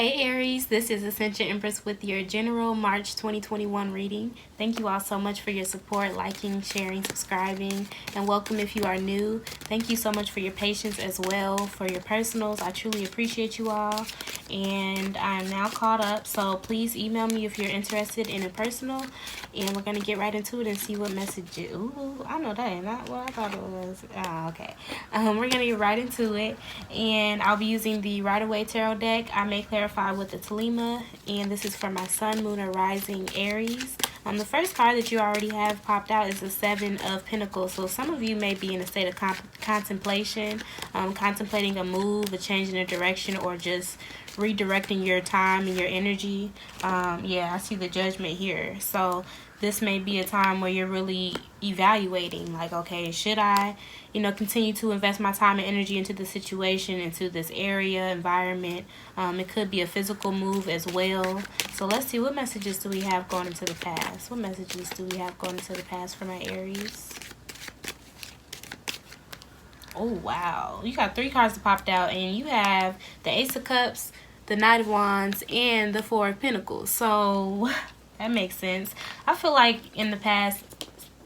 Hey Aries, this is Ascension Empress with your general March 2021 reading. Thank you all so much for your support, liking, sharing, subscribing, and welcome if you are new. Thank you so much for your patience as well for your personals. I truly appreciate you all, and I'm now caught up, so please email me if you're interested in a personal, and we're going to get right into it and see what message you... Ooh, I know that ain't not what I thought it was. Okay. We're going to get right into it, and I'll be using the Right Away Tarot deck. I may clarify with the Talima, and this is for my Sun, Moon, or Rising Aries. The first card that you already have popped out is the Seven of Pentacles. So some of you may be in a state of contemplation, contemplating a move, a change in a direction, or just redirecting your time and your energy. Yeah, I see the Judgment here. So this may be a time where you're really evaluating, like, okay, should I, continue to invest my time and energy into the situation, into this area, environment. It could be a physical move as well. So let's see, what messages do we have going into the past? What messages do we have going into the past for my Aries? Oh, wow. You got 3 cards that popped out, and you have the Ace of Cups, the Knight of Wands, and the Four of Pentacles. So that makes sense. I feel like in the past,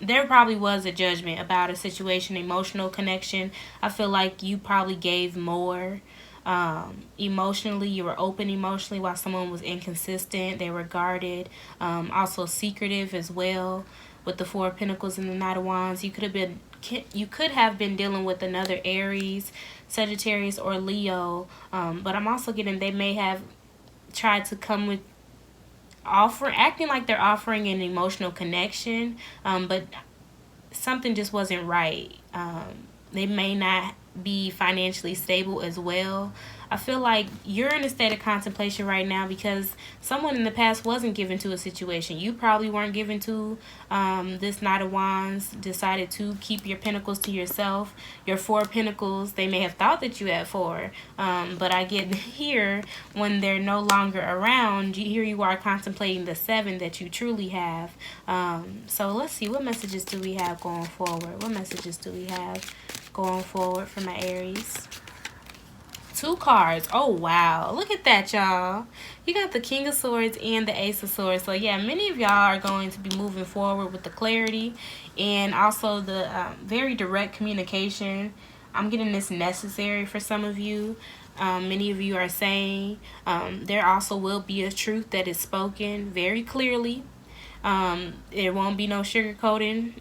there probably was a judgment about a situation, emotional connection. I feel like you probably gave more emotionally. You were open emotionally while someone was inconsistent. They were guarded. Also secretive as well with the Four of Pentacles and the Knight of Wands. You could have been dealing with another Aries, Sagittarius, or Leo. But I'm also getting they may have tried to come with acting like they're offering an emotional connection, but something just wasn't right. They may not be financially stable as well. I feel like you're in a state of contemplation right now because someone in the past wasn't given to a situation. You probably weren't given to this Knight of Wands, decided to keep your pentacles to yourself. Your Four of Pentacles, they may have thought that you had 4, but I get here when they're no longer around, here you are contemplating the 7 that you truly have. So let's see, what messages do we have going forward? What messages do we have going forward for my Aries? 2 cards. Oh, wow. Look at that, y'all. You got the King of Swords and the Ace of Swords. So, yeah, many of y'all are going to be moving forward with the clarity and also the very direct communication. I'm getting this necessary for some of you. Many of you are saying there also will be a truth that is spoken very clearly. There won't be no sugarcoating.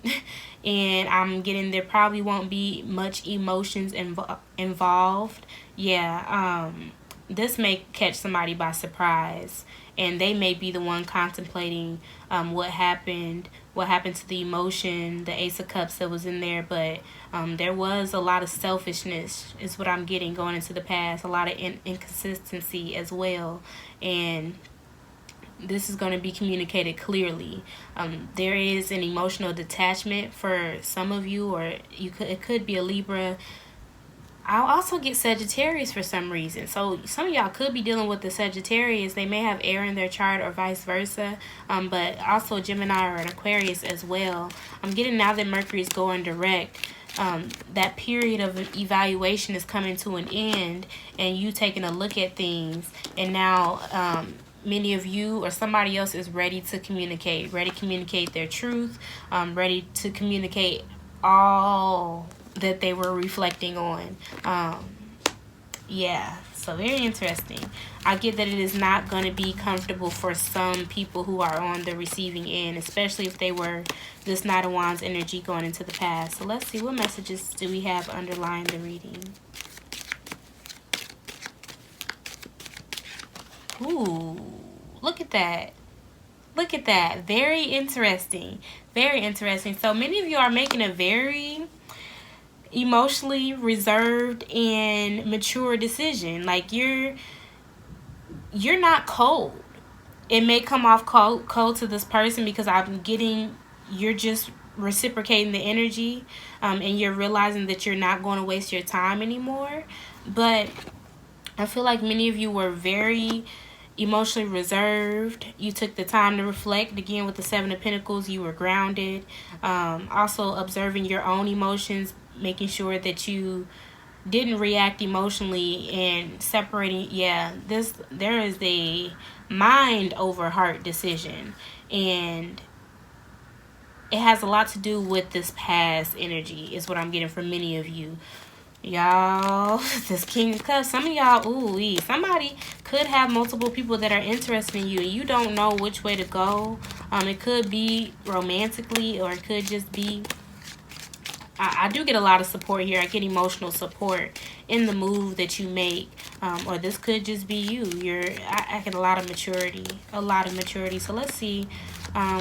And I'm getting there probably won't be much emotions involved. Yeah, this may catch somebody by surprise, and they may be the one contemplating what happened to the emotion, the Ace of Cups that was in there. But there was a lot of selfishness is what I'm getting going into the past, a lot of inconsistency as well, and this is going to be communicated clearly. There is an emotional detachment for some of you, or it could be a Libra. I'll also get Sagittarius for some reason. So some of y'all could be dealing with the Sagittarius. They may have air in their chart or vice versa. But also Gemini or an Aquarius as well. I'm getting now that Mercury is going direct. That period of evaluation is coming to an end, and you taking a look at things, and now many of you or somebody else is ready to communicate their truth, ready to communicate all that they were reflecting on. Yeah, so very interesting. I get that it is not going to be comfortable for some people who are on the receiving end, especially if they were this Knight of Wands energy going into the past. So let's see, what messages do we have underlying the reading? Ooh, look at that. Look at that. Very interesting. Very interesting. So many of you are making a very emotionally reserved and mature decision. Like you're not cold. It may come off cold to this person because I'm getting you're just reciprocating the energy, and you're realizing that you're not going to waste your time anymore. But I feel like many of you were very emotionally reserved. You took the time to reflect. Again, with the Seven of Pentacles, you were grounded. Also observing your own emotions, making sure that you didn't react emotionally and separating. Yeah, there is a mind over heart decision, and it has a lot to do with this past energy is what I'm getting from many of you. Y'all, this King of Cups, some of y'all, somebody could have multiple people that are interested in you and you don't know which way to go. It could be romantically, or it could just be, I do get a lot of support here. I get emotional support in the move that you make. Or this could just be you. I get a lot of maturity. So let's see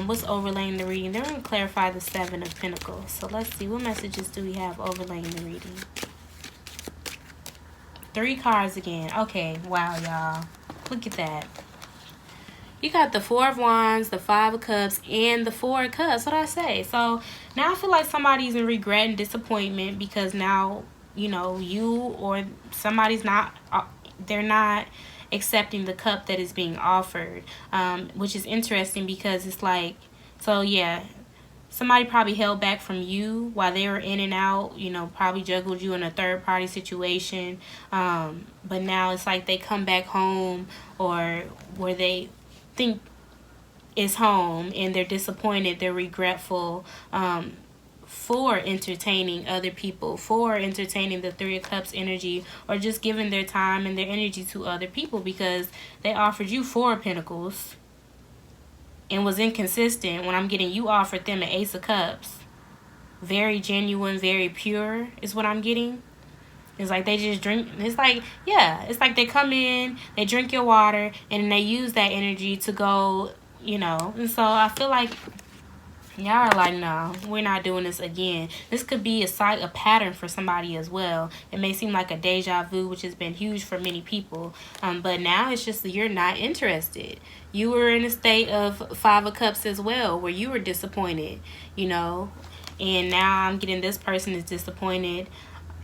what's overlaying the reading. They're going to clarify the Seven of Pentacles. So let's see, what messages do we have overlaying the reading? 3 cards again. Okay, wow, y'all. Look at that. You got the 4 of Wands, the 5 of Cups, and the 4 of Cups. What did I say? So now I feel like somebody's in regret and disappointment because now, you or somebody's not, they're not accepting the cup that is being offered, which is interesting because it's like, so yeah, somebody probably held back from you while they were in and out, probably juggled you in a third party situation. But now it's like they come back home, or where they think is home, and they're disappointed, they're regretful, for entertaining other people, for entertaining the 3 of Cups energy, or just giving their time and their energy to other people because they offered you 4 of Pentacles and was inconsistent. When I'm getting, you offered them an Ace of Cups. Very genuine, very pure is what I'm getting. It's like they just drink. It's like, yeah, it's like they come in, they drink your water, and they use that energy to go, And so I feel like y'all are like, no, we're not doing this again. This could be a pattern for somebody as well. It may seem like a deja vu, which has been huge for many people. But now it's just that you're not interested. You were in a state of 5 of Cups as well, where you were disappointed, And now I'm getting this person is disappointed,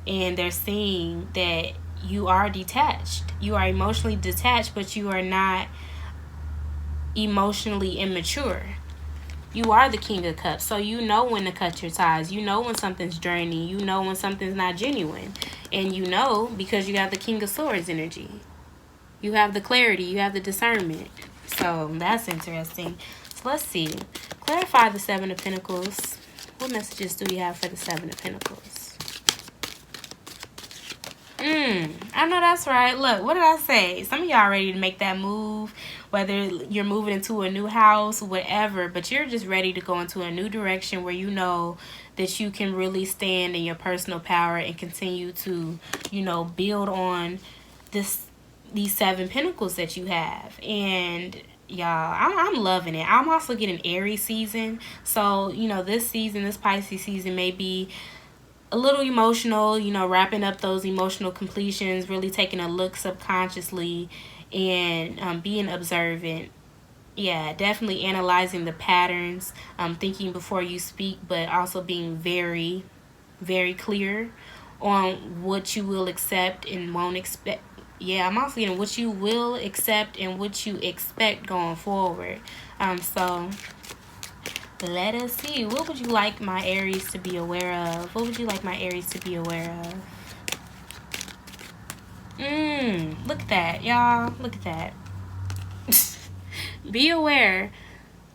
and they're seeing that you are detached. You are emotionally detached, but you are not emotionally immature. You are the King of Cups, so you know when to cut your ties. You know when something's draining. You know when something's not genuine. And you know because you have the King of Swords energy. You have the clarity. You have the discernment. So that's interesting. So let's see. Clarify the 7 of Pentacles. What messages do we have for the 7 of Pentacles? I know that's right. Look, what did I say? Some of y'all ready to make that move, whether you're moving into a new house, whatever, but you're just ready to go into a new direction where you know that you can really stand in your personal power and continue to, build on these 7 pentacles that you have. And y'all, I'm loving it. I'm also getting Aries season. So, this season, this Pisces season may be a little emotional, wrapping up those emotional completions, really taking a look subconsciously and being observant. Yeah, definitely analyzing the patterns, thinking before you speak, but also being very, very clear on what you will accept and won't expect. Yeah, I'm also getting what you will accept and what you expect going forward. So let us see. What would you like my Aries to be aware of? What would you like my Aries to be aware of? Look at that, y'all. Look at that. Be aware.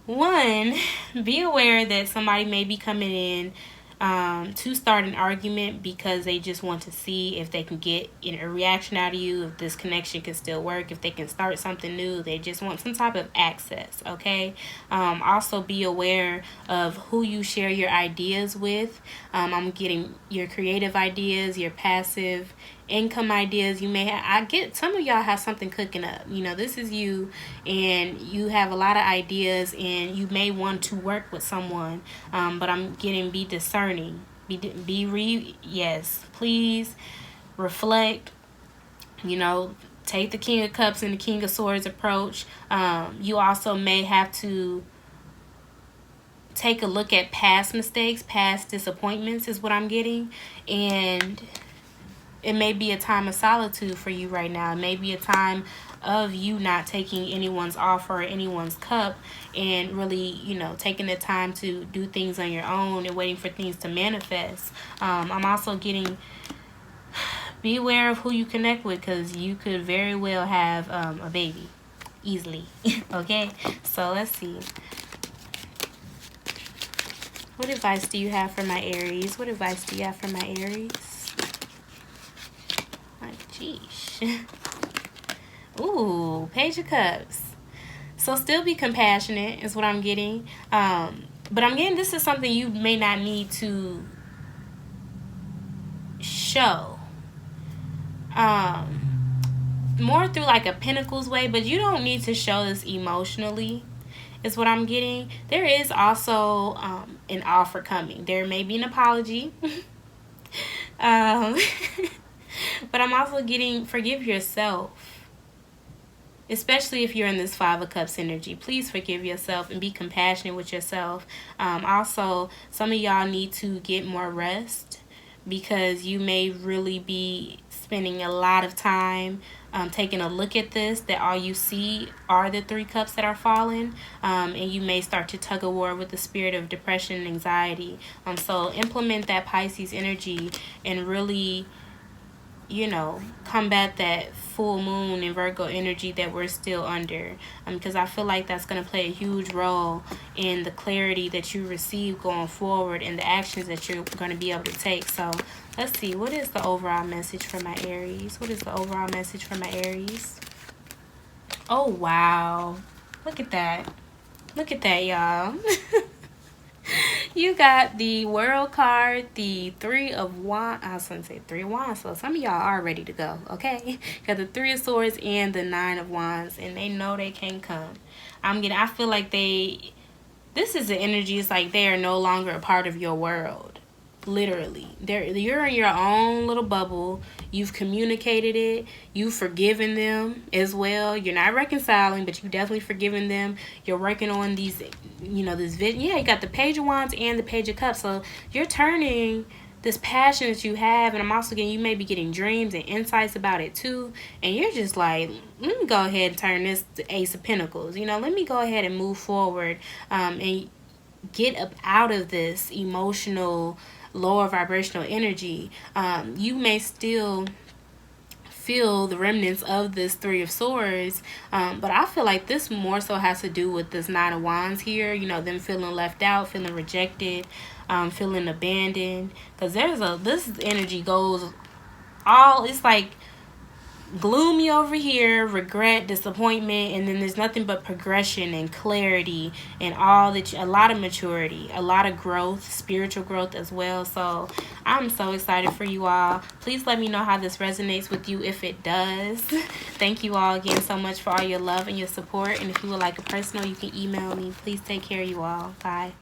1, be aware that somebody may be coming in to start an argument because they just want to see if they can get a reaction out of you, if this connection can still work, if they can start something new. They just want some type of access, okay? Also be aware of who you share your ideas with. I'm getting your creative ideas, your passive income ideas. You may have, I get some of y'all have something cooking up. This is you, and you have a lot of ideas, and you may want to work with someone. But I'm getting be discerning. Yes, please reflect. Take the King of Cups and the King of Swords approach. You also may have to take a look at past mistakes, past disappointments is what I'm getting. And it may be a time of solitude for you right now. It may be a time of you not taking anyone's offer or anyone's cup and really, taking the time to do things on your own and waiting for things to manifest. I'm also getting be aware of who you connect with, because you could very well have a baby easily. Okay, so let's see. What advice do you have for my Aries? What advice do you have for my Aries? Like, geesh. Ooh, Page of Cups. So still be compassionate is what I'm getting. But I'm getting this is something you may not need to show. More through like a Pentacles way, but you don't need to show this emotionally is what I'm getting. There is also an offer coming. There may be an apology. But I'm also getting forgive yourself. Especially if you're in this Five of Cups energy. Please forgive yourself and be compassionate with yourself. Also, some of y'all need to get more rest, because you may really be spending a lot of time taking a look at this, that all you see are the 3 cups that are falling, and you may start to tug of war with the spirit of depression and anxiety. So implement that Pisces energy and really, you know, combat that full moon and Virgo energy that we're still under, because I feel like that's going to play a huge role in the clarity that you receive going forward and the actions that you're going to be able to take. So let's see, what is the overall message for my Aries? What is the overall message for my Aries? Oh, wow. Look at that. Look at that, y'all. You got the World card, the 3 of Wands. I was going to say 3 of Wands, so some of y'all are ready to go, okay? Got the 3 of Swords and the 9 of Wands, and they know they can't come. I feel like this is the energy, it's like they are no longer a part of your world. Literally. You're in your own little bubble. You've communicated it. You've forgiven them as well. You're not reconciling, but you've definitely forgiven them. You're working on these, you know, this vision. Yeah, you got the Page of Wands and the Page of Cups. So you're turning this passion that you have, and I'm also getting, you may be getting dreams and insights about it too. And you're just like, let me go ahead and turn this to Ace of Pentacles. You know, let me go ahead and move forward and get up out of this emotional lower vibrational energy. You may still feel the remnants of this 3 of Swords, but I feel like this more so has to do with this 9 of Wands here. You know, them feeling left out, feeling rejected, feeling abandoned, because this energy goes all, it's like gloomy over here, regret, disappointment, and then there's nothing but progression and clarity and all that, a lot of maturity, a lot of growth, spiritual growth as well. So I'm so excited for you all. Please let me know how this resonates with you if it does. Thank you all again so much for all your love and your support, and if you would like a personal, you can email me. Please take care, you all. Bye.